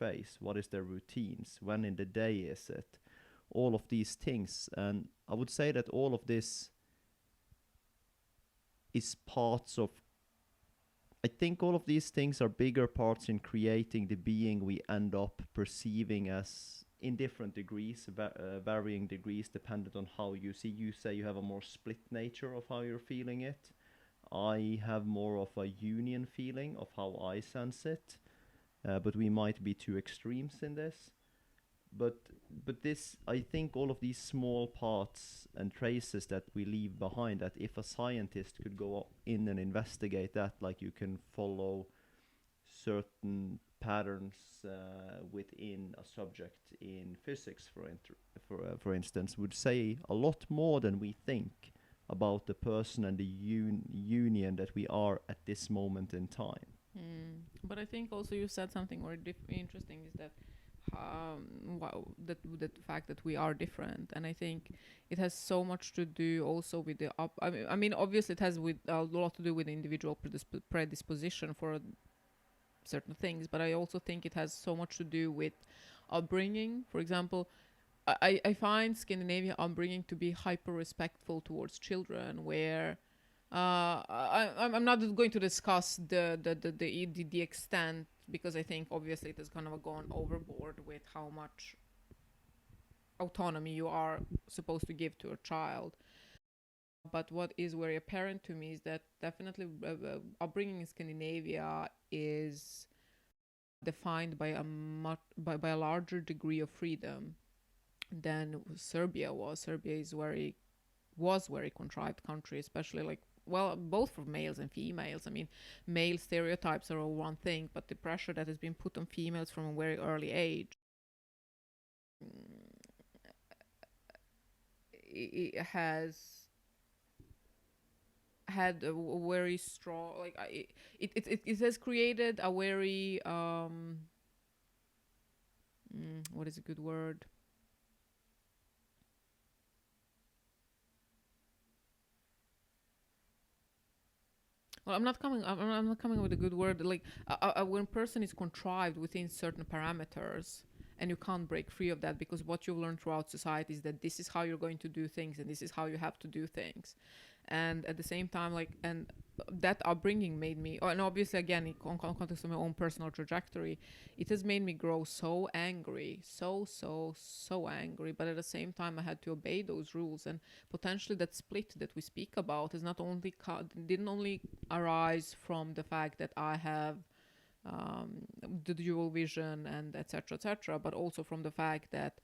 face? What is their routines? When in the day is it? All of these things. And I would say that all of this is parts of, I think all of these things are bigger parts in creating the being we end up perceiving as, in different degrees, varying degrees, dependent on how you see. You say you have a more split nature of how you're feeling it. I have more of a union feeling of how I sense it, but we might be two extremes in this. But this, I think, all of these small parts and traces that we leave behind, that if a scientist could go in and investigate that, like you can follow certain patterns within a subject in physics, for instance, would say a lot more than we think about the person and the union that we are at this moment in time. But I think also you said something very interesting, is that wow, that fact that we are different. And I think it has so much to do also with the I mean obviously it has with a lot to do with individual predisposition for certain things, but I also think it has so much to do with upbringing. For example, I find Scandinavian upbringing to be hyper respectful towards children, where I'm not going to discuss the extent, because I think obviously it has kind of gone overboard with how much autonomy you are supposed to give to a child. But what is very apparent to me is that definitely upbringing in Scandinavia is defined by by a larger degree of freedom than Serbia was. Serbia was very contrived country, especially like, well, both for males and females. I mean, male stereotypes are all one thing, but the pressure that has been put on females from a very early age, it has had a very strong, like it has created a very what is a good word, well, I'm not coming with a good word. Like when a person is contrived within certain parameters, and you can't break free of that, because what you've learned throughout society is that this is how you're going to do things, and this is how you have to do things. And at the same time, like, and that upbringing made me, and obviously again in context of my own personal trajectory, it has made me grow so angry, so angry. But at the same time, I had to obey those rules. And potentially that split that we speak about is not only didn't only arise from the fact that I have the dual vision and etc., but also from the fact that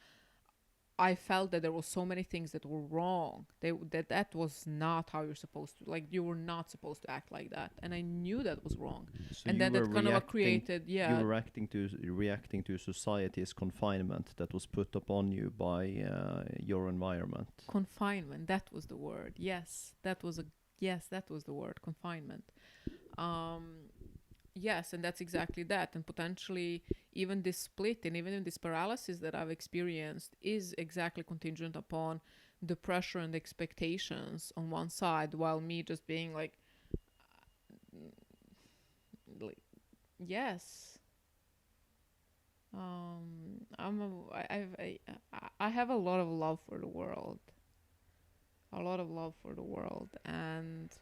I felt that there were so many things that were wrong. That was not how you're supposed to, like, you were not supposed to act like that, and I knew that was wrong. So And you then were that kind of reacting, created, you yeah, were reacting to society's confinement that was put upon you by your environment. confinement. That was the word. Yes, that was the word, confinement. Um, yes, and that's exactly that. And potentially even this split and even in this paralysis that I've experienced is exactly contingent upon the pressure and the expectations on one side, while me just being like yes, I have a lot of love for the world, a lot of love for the world. And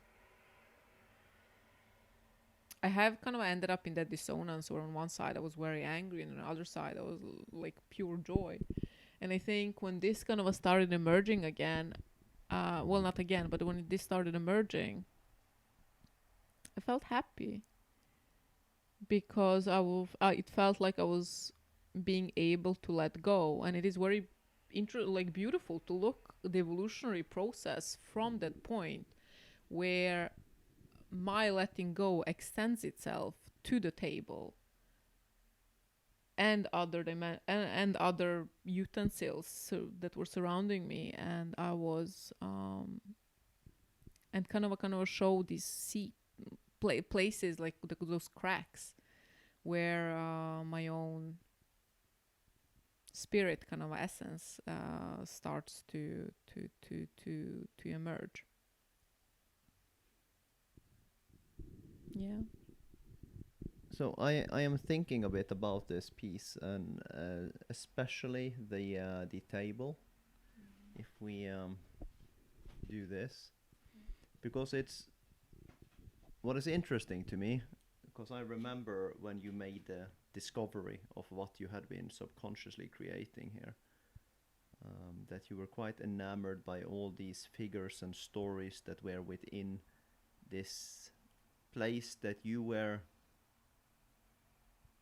I have kind of ended up in that dissonance where on one side I was very angry and on the other side I was like pure joy. And I think when this kind of started emerging again, well, not again, but when this started emerging, I felt happy, because it felt like I was being able to let go. And it is very like beautiful to look the evolutionary process from that point, where my letting go extends itself to the table and and other utensils that were surrounding me. And I was and kind of show these places, like those cracks where my own spirit kind of essence starts to emerge. Yeah. So I am thinking a bit about this piece, and especially the table. If we do this, because it's what is interesting to me, because I remember when you made the discovery of what you had been subconsciously creating here, that you were quite enamored by all these figures and stories that were within this place, that you were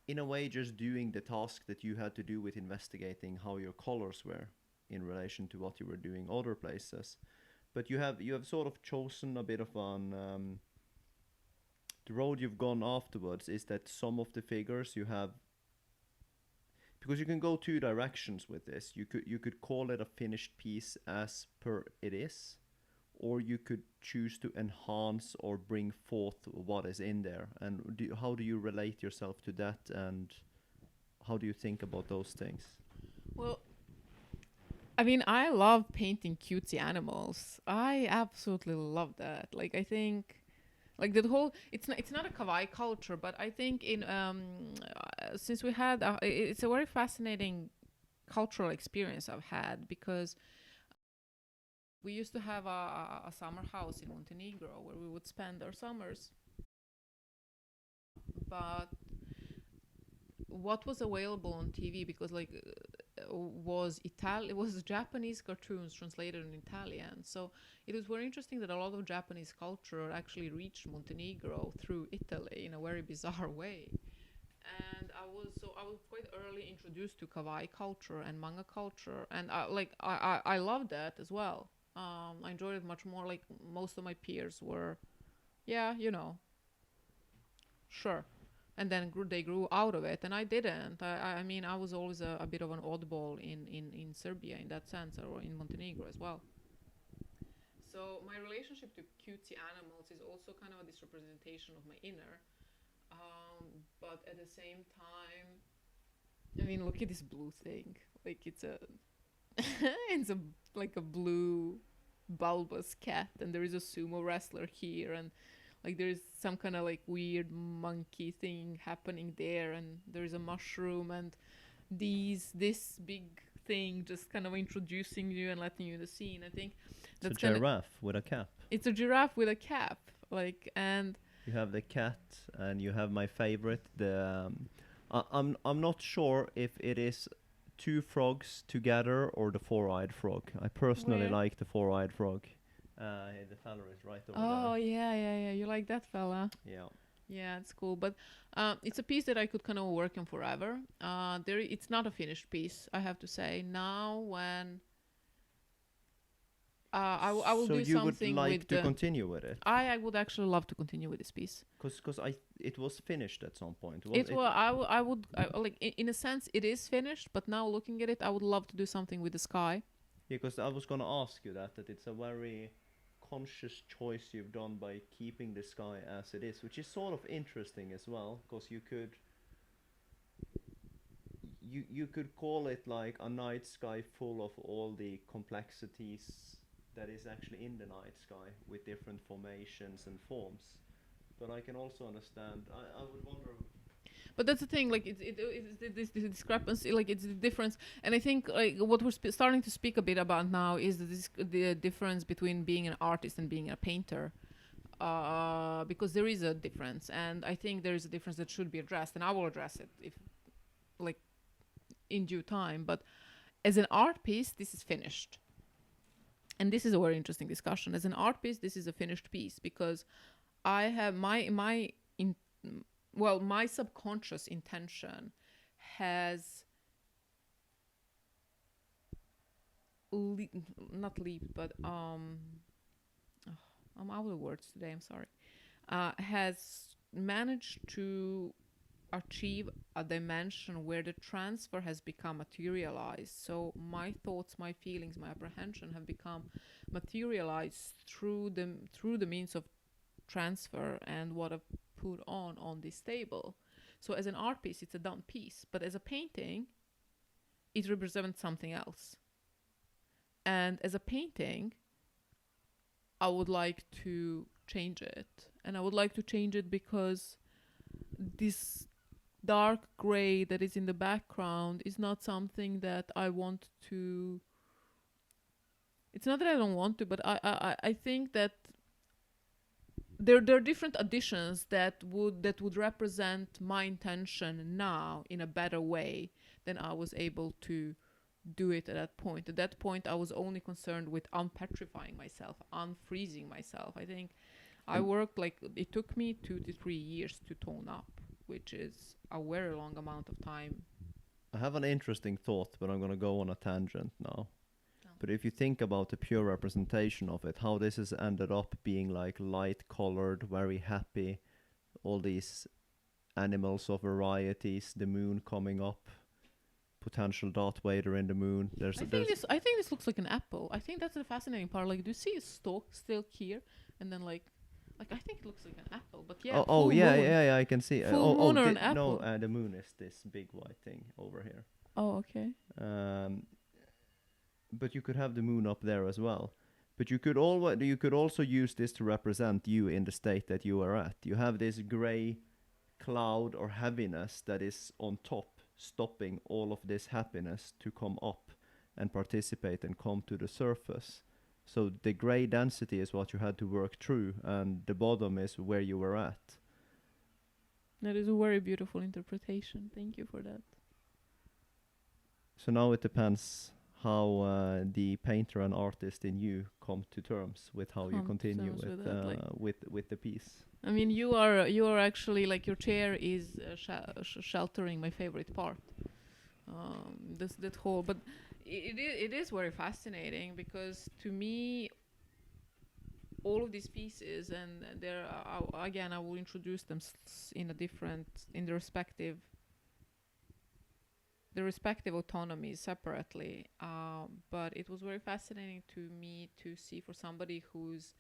in a way just doing the task that you had to do with investigating how your colors were in relation to what you were doing other places. But you have sort of chosen a bit of an the road you've gone afterwards is that some of the figures you have, because you can go two directions with this. You could call it a finished piece as per it is, or you could choose to enhance or bring forth what is in there. And how do you relate yourself to that, and how do you think about those things? Well, I mean, I love painting cutesy animals. I absolutely love that. Like, I think, like the whole, it's not a kawaii culture, but I think in since we had, it's a very fascinating cultural experience I've had, because we used to have a summer house in Montenegro where we would spend our summers. But what was available on TV, because like it was Japanese cartoons translated in Italian. So it was very interesting that a lot of Japanese culture actually reached Montenegro through Italy in a very bizarre way. And I was quite early introduced to kawaii culture and manga culture, and I loved that as well. I enjoyed it much more. Like most of my peers were, yeah, sure. And then they grew out of it, and I didn't. I mean, I was always a bit of an oddball in Serbia in that sense, or in Montenegro as well. So my relationship to cutesy animals is also kind of a disrepresentation of my inner. But at the same time, I mean, look at this blue thing. Like it's a, it's a like a blue bulbous cat, and there is a sumo wrestler here, and like there's some kind of like weird monkey thing happening there, and there's a mushroom, and this big thing just kind of introducing you and letting you in the scene. I think It's a that's kind of, giraffe with a cap. it's a giraffe with a cap, like, and You have the cat, and you have my favorite. I'm not sure if it is two frogs together or the four-eyed frog. I personally where, like the four-eyed frog. The fella is right over oh there. yeah, you like that fella. Yeah. Yeah, it's cool, but it's a piece that I could kind of work on forever. It's not a finished piece, I have to say. Now, when I will So do you would something like with to the. continue with it? I would actually love to continue with this piece. Cause it was finished at some point. It well, I would like in a sense it is finished, but now looking at it, I would love to do something with the sky. Yeah, because I was gonna ask you that it's a very conscious choice you've done by keeping the sky as it is, which is sort of interesting as well, because you could call it like a night sky full of all the complexities that is actually in the night sky with different formations and forms. But I can also understand. I would wonder. But that's the thing, like it's this discrepancy, like it's the difference, and I think like what we're starting to speak a bit about now is the difference between being an artist and being a painter, because there is a difference, and I think there is a difference that should be addressed, and I will address it if like in due time. But as an art piece, this is finished, and this is a very interesting discussion. As an art piece, this is a finished piece because I have my in well, my subconscious intention has le- not leaped, but oh, I'm out of words today. I'm sorry. Has managed to achieve a dimension where the transfer has become materialized. So my thoughts, my feelings, my apprehension have become materialized through the means of transfer and what I've put on this table. So as an art piece, it's a done piece, but as a painting, it represents something else. And as a painting, I would like to change it, and I would like to change it because this dark gray that is in the background is not something that I want to. It's not that I don't want to, but I think that there are different additions that would represent my intention now in a better way than I was able to do it at that point. At that point, I was only concerned with unpetrifying myself, unfreezing myself. I think I And worked like it took me 2 to 3 years to tone up, which is a very long amount of time. I have an interesting thought, but I'm going to go on a tangent now. Oh. But if you think about the pure representation of it, how this has ended up being like light colored, very happy, all these animals of varieties, the moon coming up, potential Darth Vader in the moon. I think this looks like an apple. I think that's the fascinating part. Like, do you see a stalk still here, and then like I think it looks like an apple. But yeah, oh full yeah, moon, yeah, yeah, I can see. full moon or an No, apple. the moon is this big white thing over here. Oh, okay. Um, but you could have the moon up there as well. But you could also use this to represent you in the state that you are at. You have this gray cloud or heaviness that is on top, stopping all of this happiness to come up and participate and come to the surface. So the gray density is what you had to work through, and the bottom is where you were at. That is a very beautiful interpretation. Thank you for that. So now it depends how the painter and artist in you come to terms with how you Come to continue terms with with that, like- with the piece. I mean, you are actually like your chair is sheltering my favorite part. This that whole, but it is very fascinating because to me, all of these pieces and there are, again I will introduce them in the respective autonomies separately. But it was very fascinating to me to see for somebody whose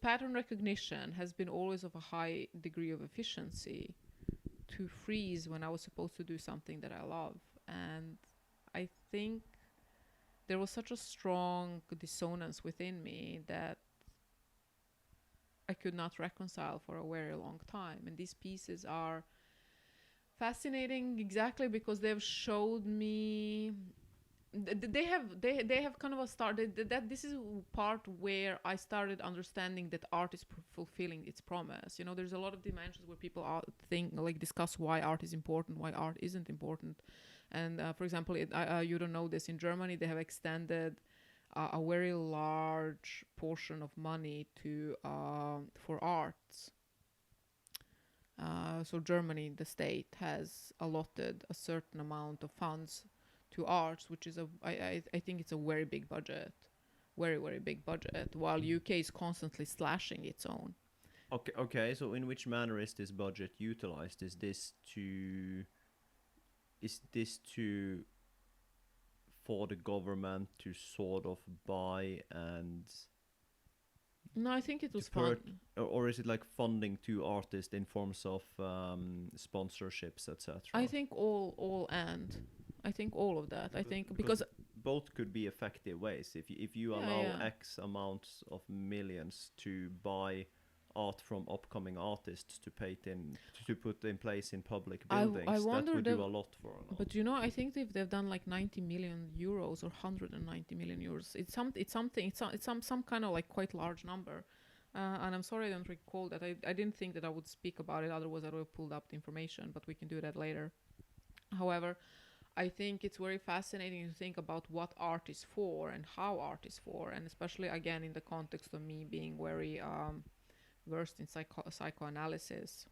pattern recognition has been always of a high degree of efficiency to freeze when I was supposed to do something that I love. And I think there was such a strong dissonance within me that I could not reconcile for a very long time. And these pieces are fascinating exactly because they've showed me they have kind of a started that this is part where I started understanding that art is fulfilling its promise. There's a lot of dimensions where people think, like, discuss why art is important, why art isn't important. And for example, you don't know this, in Germany they have extended a very large portion of money to for arts. So Germany, the state, has allotted a certain amount of funds to arts, which is I think it's a very big budget, very very big budget, while UK is constantly slashing its own. Okay. So in which manner is this budget utilized? Is this to for the government to sort of buy and No, I think it was per- fun. or is it like funding to artists in forms of sponsorships, etc.? I think I think all of that. I think because both could be effective ways. If you Yeah, allow yeah. X amounts of millions to buy art from upcoming artists to put in place in public I buildings, that wonder would do the- a lot for an art. But I think they've done like 90 million euros or 190 million euros. It's some kind of like quite large number. And I'm sorry I don't recall that. I didn't think that I would speak about it. Otherwise, I would have pulled up the information. But we can do that later. However, I think it's very fascinating to think about what art is for and how art is for, and especially again in the context of me being very versed in psychoanalysis.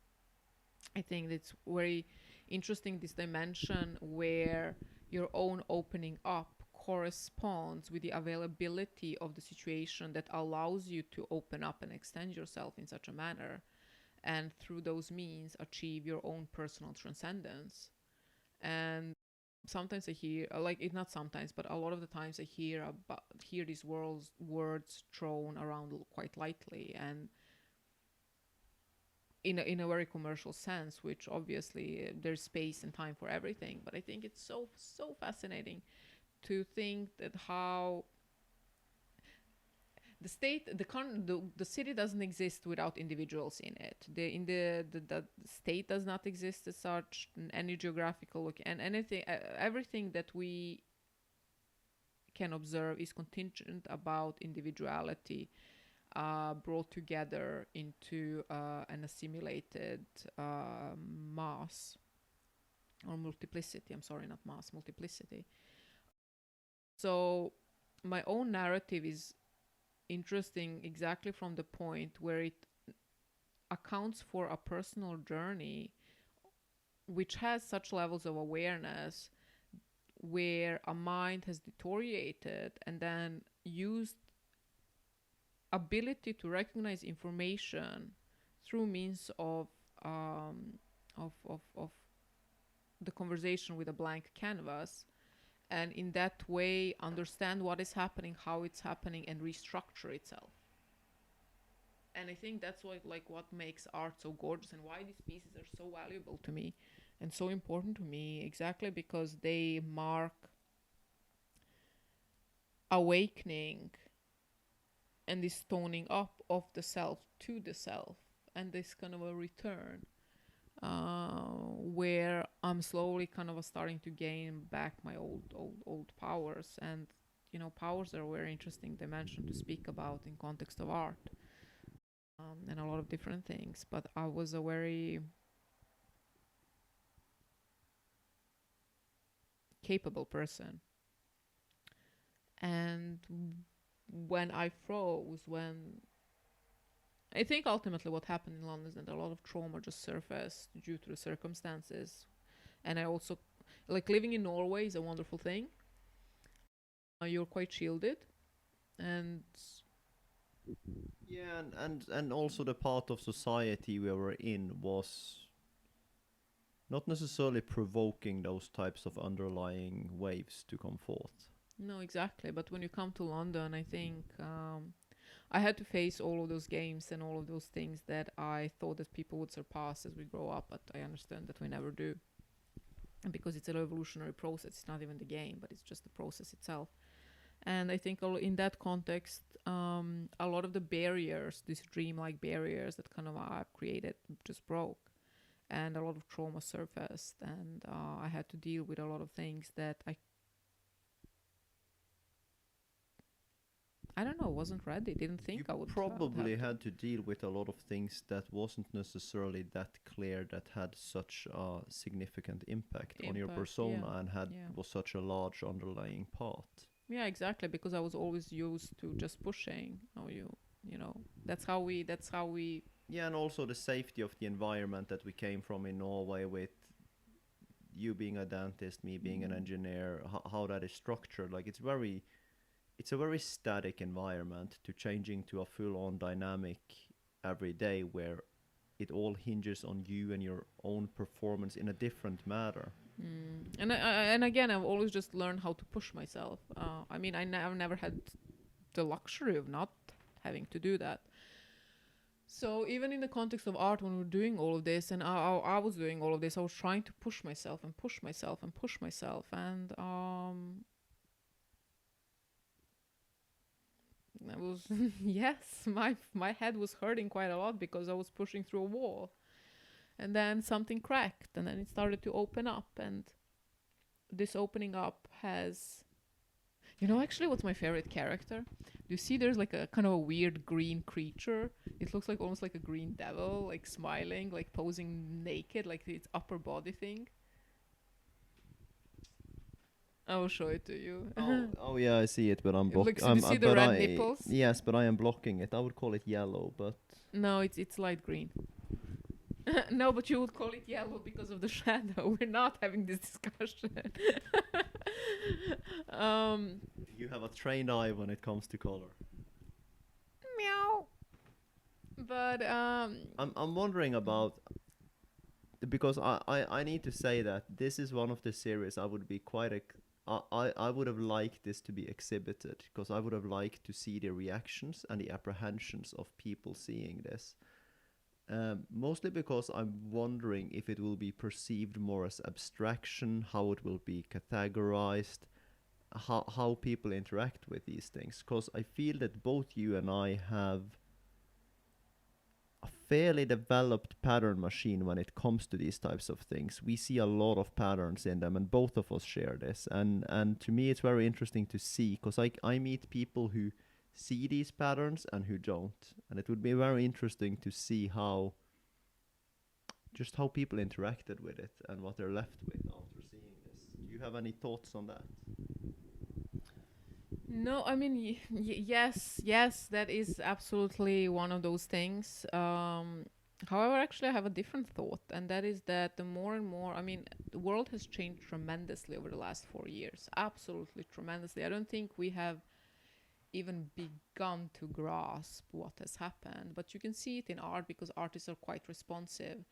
I think it's very interesting, this dimension where your own opening up corresponds with the availability of the situation that allows you to open up and extend yourself in such a manner, and through those means achieve your own personal transcendence. And sometimes I hear, like, it not sometimes, but a lot of the times I hear these words thrown around quite lightly and in a very commercial sense, which obviously there's space and time for everything. But I think it's so fascinating to think that how the state, the city doesn't exist without individuals in it. The state does not exist as such. Any geographical and anything, everything that we can observe is contingent about individuality, brought together into an assimilated mass or multiplicity. I'm sorry, not mass, multiplicity. So my own narrative is interesting exactly from the point where it accounts for a personal journey which has such levels of awareness where a mind has deteriorated and then used ability to recognize information through means of the conversation with a blank canvas, and in that way understand what is happening, how it's happening, and restructure itself. And I think that's what makes art so gorgeous and why these pieces are so valuable to me and so important to me, exactly because they mark awakening and this toning up of the self to the self, and this kind of a return where I'm slowly kind of starting to gain back my old powers. And powers are a very interesting dimension to speak about in context of art, and a lot of different things. But I was a very capable person, and when I froze, when I think ultimately what happened in London is that a lot of trauma just surfaced due to the circumstances. And I also, like, living in Norway is a wonderful thing. You're quite shielded. And Yeah, and also the part of society we were in was not necessarily provoking those types of underlying waves to come forth. no, exactly. But when you come to London, I think I had to face all of those games and all of those things that I thought that people would surpass as we grow up. But I understand that we never do. And because it's an evolutionary process, it's not even the game, but it's just the process itself. And I think in that context, a lot of the barriers, these dreamlike barriers that kind of I've created, just broke. And a lot of trauma surfaced. And I had to deal with a lot of things that I don't know, wasn't ready. Didn't think You I would probably have to. had to deal with a lot of things that wasn't necessarily that clear, that had such a significant impact on your Impact, persona yeah, and had yeah. was such a large underlying part. Yeah, exactly. Because I was always used to just pushing. Oh, you know, that's how we. Yeah, and also the safety of the environment that we came from in Norway, with you being a dentist, me being an engineer, how that is structured. Like it's a very static environment to changing to a full-on dynamic every day where it all hinges on you and your own performance in a different manner. And again, I've always just learned how to push myself. I mean, I've never had the luxury of not having to do that. So even in the context of art, when we're doing all of this, and I was doing all of this, I was trying to push myself and push myself and push myself, and I was yes, my head was hurting quite a lot because I was pushing through a wall, and then something cracked, and then it started to open up, and this opening up has, actually, what's my favorite character? Do you see there's like a kind of a weird green creature? It looks like almost like a green devil, like smiling, like posing naked, like its upper body thing. I will show it to you. Oh yeah, I see it, but I'm Look, block. do you see the but red nipples? yes, but I am blocking it. I would call it yellow, but No, it's light green. No, but you would call it yellow because of the shadow. We're not having this discussion. um, you have a trained eye when it comes to color. meow. But I'm wondering about, because I need to say that this is one of the series I would be quite I would have liked this to be exhibited, because I would have liked to see the reactions and the apprehensions of people seeing this. Mostly because I'm wondering if it will be perceived more as abstraction, how it will be categorized, how people interact with these things, because I feel that both you and I have a fairly developed pattern machine when it comes to these types of things. We see a lot of patterns in them, and both of us share this. And to me, it's very interesting to see, because I meet people who see these patterns and who don't, and it would be very interesting to see how just how people interacted with it and what they're left with after seeing this. Do you have any thoughts on that? No, I mean, yes, yes, that is absolutely one of those things. However, actually, I have a different thought, and that is that the more and more, I mean, the world has changed tremendously over the last 4 years, absolutely tremendously. I don't think we have even begun to grasp what has happened, but you can see it in art because artists are quite responsive.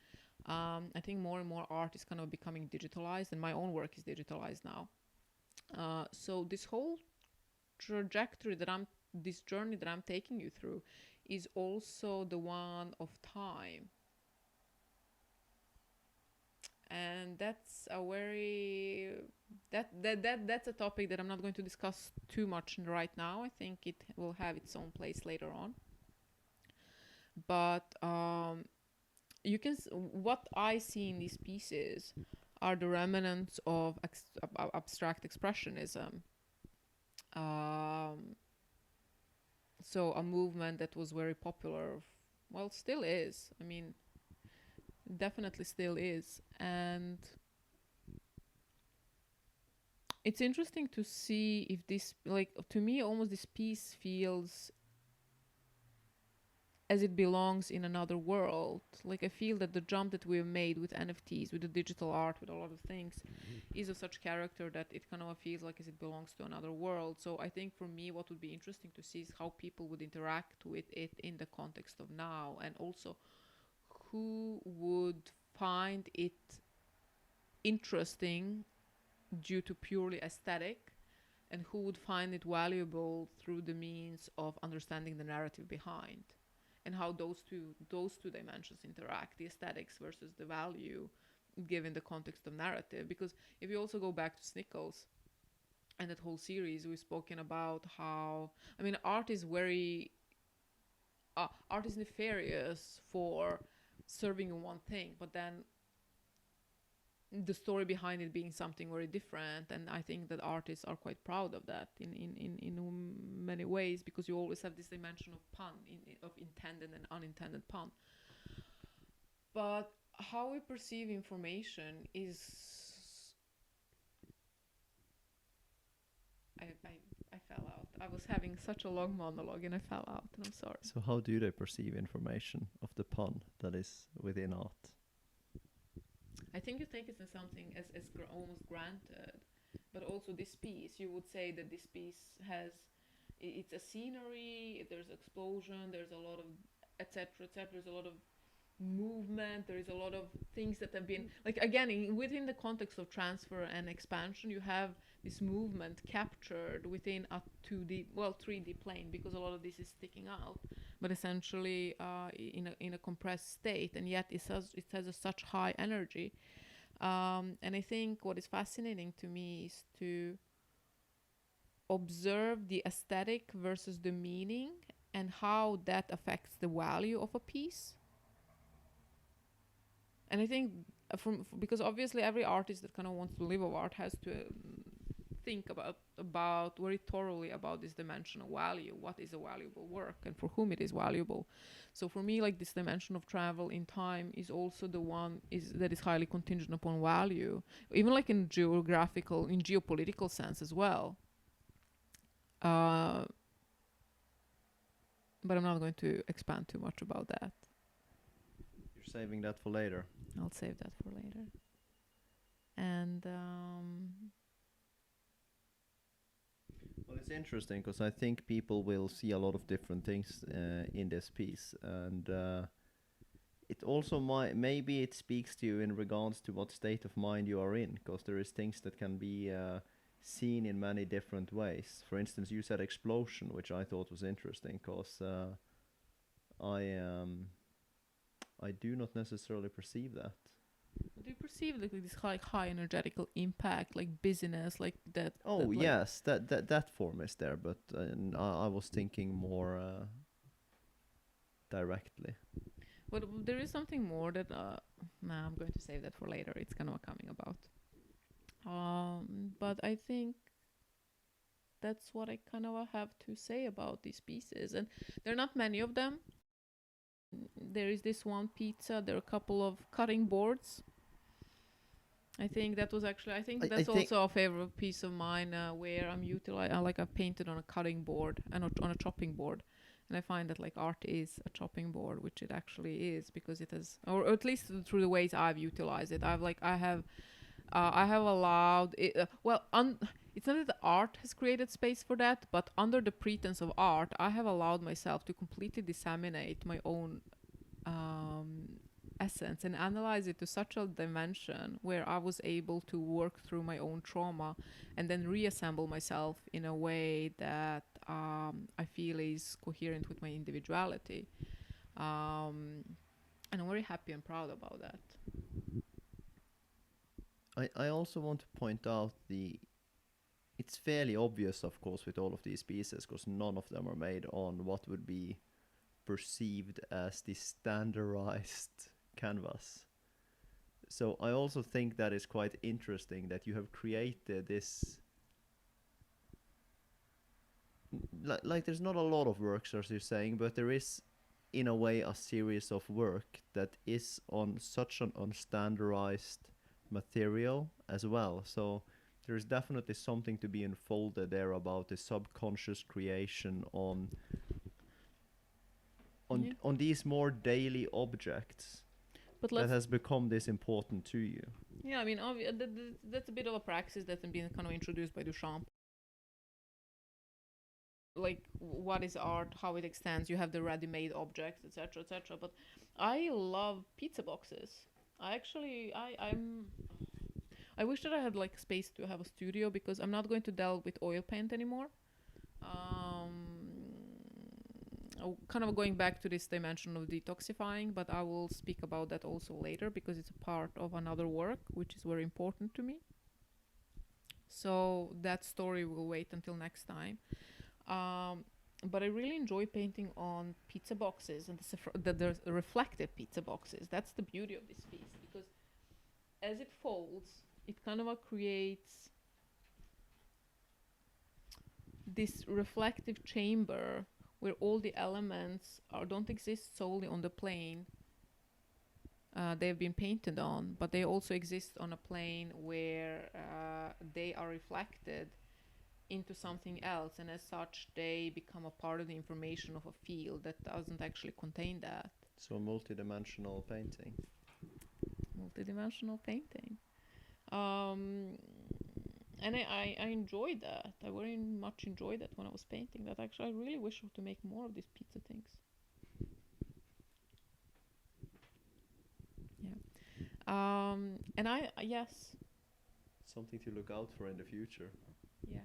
I think more and more art is kind of becoming digitalized, and my own work is digitalized now. So this whole trajectory that I'm this journey that I'm taking you through is also the one of time. And that's a very that's a topic that I'm not going to discuss too much right now. I think it will have its own place later on. But you can what I see in these pieces are the remnants of abstract expressionism. Um, so a movement that was very popular, well, still is. I mean, definitely still is. And it's interesting to see if this, like, to me, almost this piece feels as it belongs in another world. Like, I feel that the jump that we've made with NFTs, with the digital art, with a lot of things, is of such character that it kind of feels like as it belongs to another world. So I think for me, what would be interesting to see is how people would interact with it in the context of now, and also who would find it interesting due to purely aesthetic, and who would find it valuable through the means of understanding the narrative behind, and how those two dimensions interact, the aesthetics versus the value given the context of narrative. Because if you also go back to Snickles and that whole series, we've spoken about how, I mean, art is nefarious for serving one thing, but then the story behind it being something very different. And I think that artists are quite proud of that in many ways, because you always have this dimension of pun, of intended and unintended pun. But how we perceive information is, I fell out. I was having such a long monologue and I fell out, and I'm sorry. So how do they perceive information of the pun that is within art? I think you take it as something almost granted, but also this piece, you would say that this piece has, it's a scenery, there's explosion, there's a lot of etc etc, there's a lot of movement, there is a lot of things that have been, like, again, within the context of transfer and expansion, you have this movement captured within a 2D, well, 3D plane, because a lot of this is sticking out, but essentially in a compressed state, and yet it has such high energy. And I think what is fascinating to me is to observe the aesthetic versus the meaning, and how that affects the value of a piece. And I think because obviously every artist that kind of wants to live of art has to think about very thoroughly about this dimensional value. What is a valuable work, and for whom it is valuable? So for me, like, this dimension of travel in time is also the one that is highly contingent upon value, even like in geopolitical sense as well. But I'm not going to expand too much about that. You're saving that for later. I'll save that for later. And well, it's interesting because I think people will see a lot of different things in this piece, and it also maybe it speaks to you in regards to what state of mind you are in, because there is things that can be seen in many different ways. For instance, you said explosion, which I thought was interesting, because I do not necessarily perceive that. Do you perceive like this high energetical impact, like busyness, like that? Oh That like yes, that form is there, but I was thinking more directly. but there is something more that nah, I'm going to save that for later. It's kind of coming about. But I think that's what I kind of have to say about these pieces, and there are not many of them. There is this one pizza. There are a couple of cutting boards. I think that was actually. I think I that's think also a favorite piece of mine, where I'm utilizing. Like I've painted on a cutting board and on a chopping board, and I find that like art is a chopping board, which it actually is because it has, or at least through the ways I've utilized it. I have allowed it. It's not that the art has created space for that, but under the pretense of art, I have allowed myself to completely disseminate my own um, essence and analyze it to such a dimension where I was able to work through my own trauma and then reassemble myself in a way that I feel is coherent with my individuality. And I'm very happy and proud about that. I also want to point out the. It's fairly obvious, of course, with all of these pieces, because none of them are made on what would be perceived as the standardized canvas. So I also think that is quite interesting that you have created this. Like there's not a lot of works, as you're saying, but there is, in a way, a series of work that is on such an unstandardized material as well. So there's definitely something to be unfolded there about the subconscious creation Yeah. on these more daily objects But that let's has become this important to you. Yeah, I mean, that's a bit of a praxis that's been kind of introduced by Duchamp. Like, what is art, how it extends. You have the ready-made objects, etc., etc. But I love pizza boxes. I wish that I had like space to have a studio because I'm not going to delve with oil paint anymore. Kind of going back to this dimension of detoxifying, but I will speak about that also later because it's a part of another work which is very important to me. So that story will wait until next time. But I really enjoy painting on pizza boxes and the reflective pizza boxes. That's the beauty of this piece because as it folds, it kind of creates this reflective chamber where all the elements don't exist solely on the plane they've been painted on, but they also exist on a plane where they are reflected into something else, and as such, they become a part of the information of a field that doesn't actually contain that. So multidimensional painting. Multidimensional painting. And I enjoyed that. I very much enjoyed that when I was painting that. Actually, I really wish to make more of these pizza things. Yeah. And yes. Something to look out for in the future. Yeah.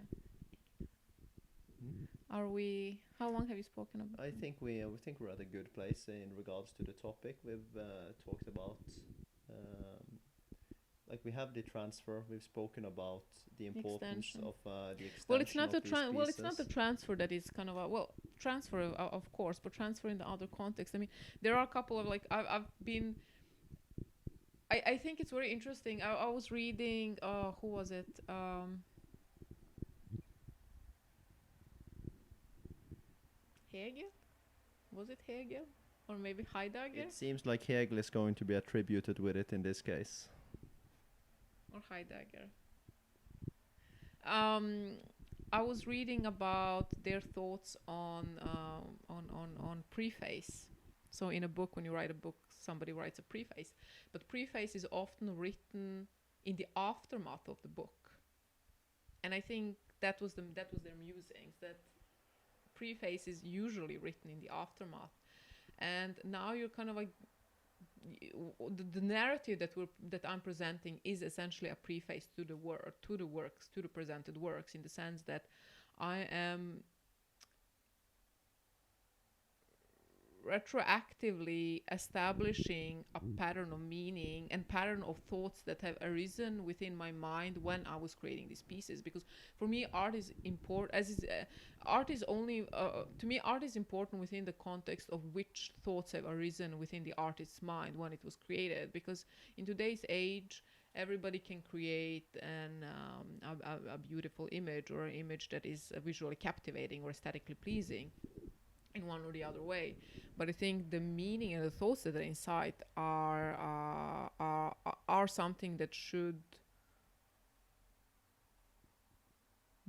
Are we? How long have you spoken about? I think we're at a good place in regards to the topic. We've talked about like we have the transfer. We've spoken about the importance Extension. of the extension. Well, it's not of these well, it's not the pieces. transfer that is kind of a transfer of course, but transfer in the other context. I mean, there are a couple of like I've been. I think it's very interesting. I was reading. Who was it? Hegel? Was it Hegel? Or maybe Heidegger? It seems like Hegel is going to be attributed with it in this case. Or Heidegger. I was reading about their thoughts on preface. So in a book, when you write a book, somebody writes a preface, but preface is often written in the aftermath of the book, and I think that was their musings, that preface is usually written in the aftermath, and now you're kind of like the narrative that I'm presenting is essentially a preface to the works, to the presented works, in the sense that I am retroactively establishing a pattern of meaning and pattern of thoughts that have arisen within my mind when I was creating these pieces. Because for me, art is important. Art is only to me, art is important within the context of which thoughts have arisen within the artist's mind when it was created. Because in today's age, everybody can create a beautiful image, or an image that is visually captivating or aesthetically pleasing in one or the other way. But I think the meaning and the thoughts that are inside are something that should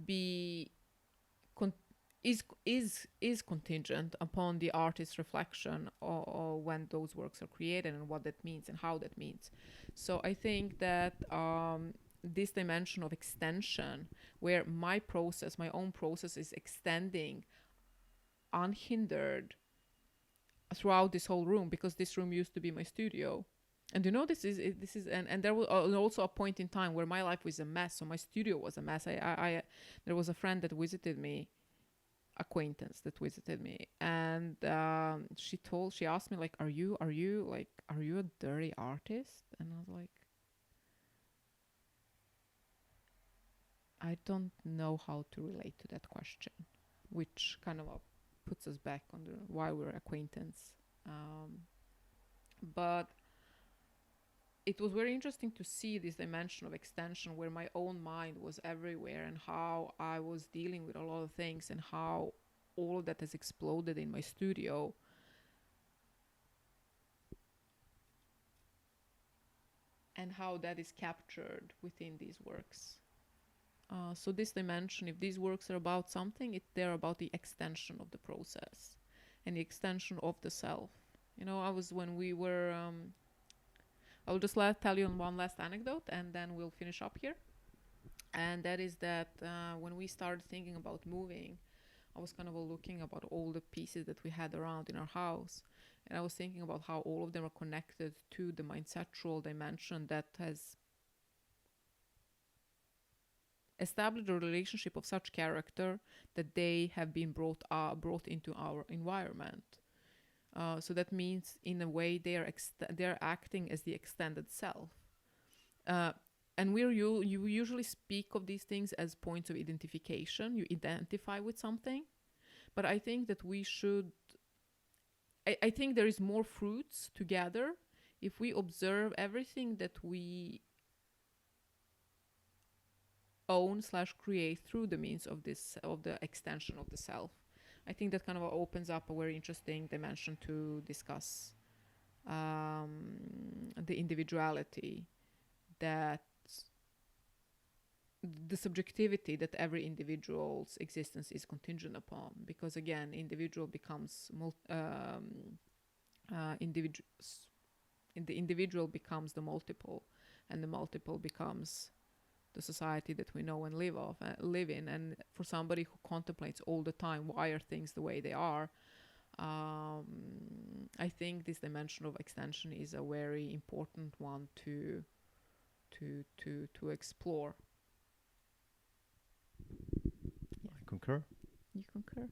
be con- is contingent upon the artist's reflection, or when those works are created, and what that means and how that means. So I think that this dimension of extension, where my own process is extending unhindered throughout this whole room, because this room used to be my studio. And this is and there was also a point in time where my life was a mess, so my studio was a mess. I there was a friend that visited me, acquaintance that visited me, and she asked me, like, are you a dirty artist? And I was like, I don't know how to relate to that question, which kind of puts us back on the why we're acquaintance. But it was very interesting to see this dimension of extension, where my own mind was everywhere, and how I was dealing with a lot of things, and how all of that has exploded in my studio. And how that is captured within these works. So this dimension, if these works are about something, they're about the extension of the process and the extension of the self. I was when we were. I'll just tell you one last anecdote, and then we'll finish up here. And that is that when we started thinking about moving, I was kind of looking about all the pieces that we had around in our house. And I was thinking about how all of them are connected to the mindsetual dimension that has established a relationship of such character that they have been brought into our environment. So that means, in a way, they're acting as the extended self. And you usually speak of these things as points of identification. You identify with something. But I think that we should. I think there is more fruits to gather if we observe everything that we own/create through the means of the extension of the self. I think that kind of opens up a very interesting dimension to discuss the individuality, that the subjectivity that every individual's existence is contingent upon. Because again, individual becomes the individual becomes the multiple, and the multiple becomes the society that we know and live in. And for somebody who contemplates all the time why are things the way they are, I think this dimension of extension is a very important one to explore. Yeah. I concur. You concur?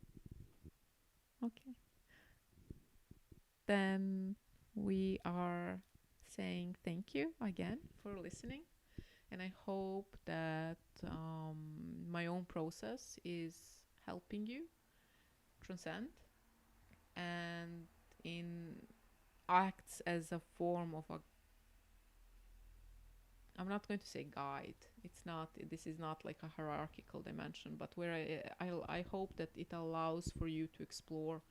Okay. Then we are saying thank you again for listening. And I hope that my own process is helping you transcend, and acts as a form of I'm not going to say guide. This is not like a hierarchical dimension, but where I hope that it allows for you to explore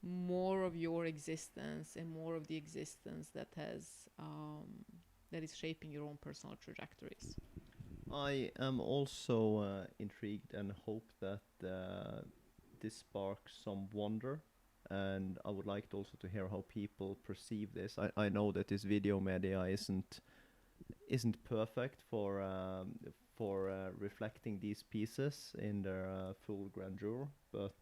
more of your existence, and more of the existence that is shaping your own personal trajectories. I am also intrigued and hope that this sparks some wonder, and I would like also to hear how people perceive this. I know that this video media isn't perfect for reflecting these pieces in their full grandeur, but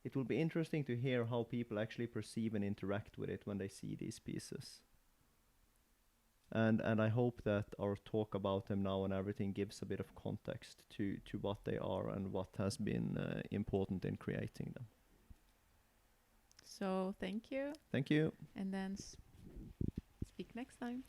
it will be interesting to hear how people actually perceive and interact with it when they see these pieces. And I hope that our talk about them now and everything gives a bit of context to what they are and what has been important in creating them. So thank you, Thank you. and then speak next time.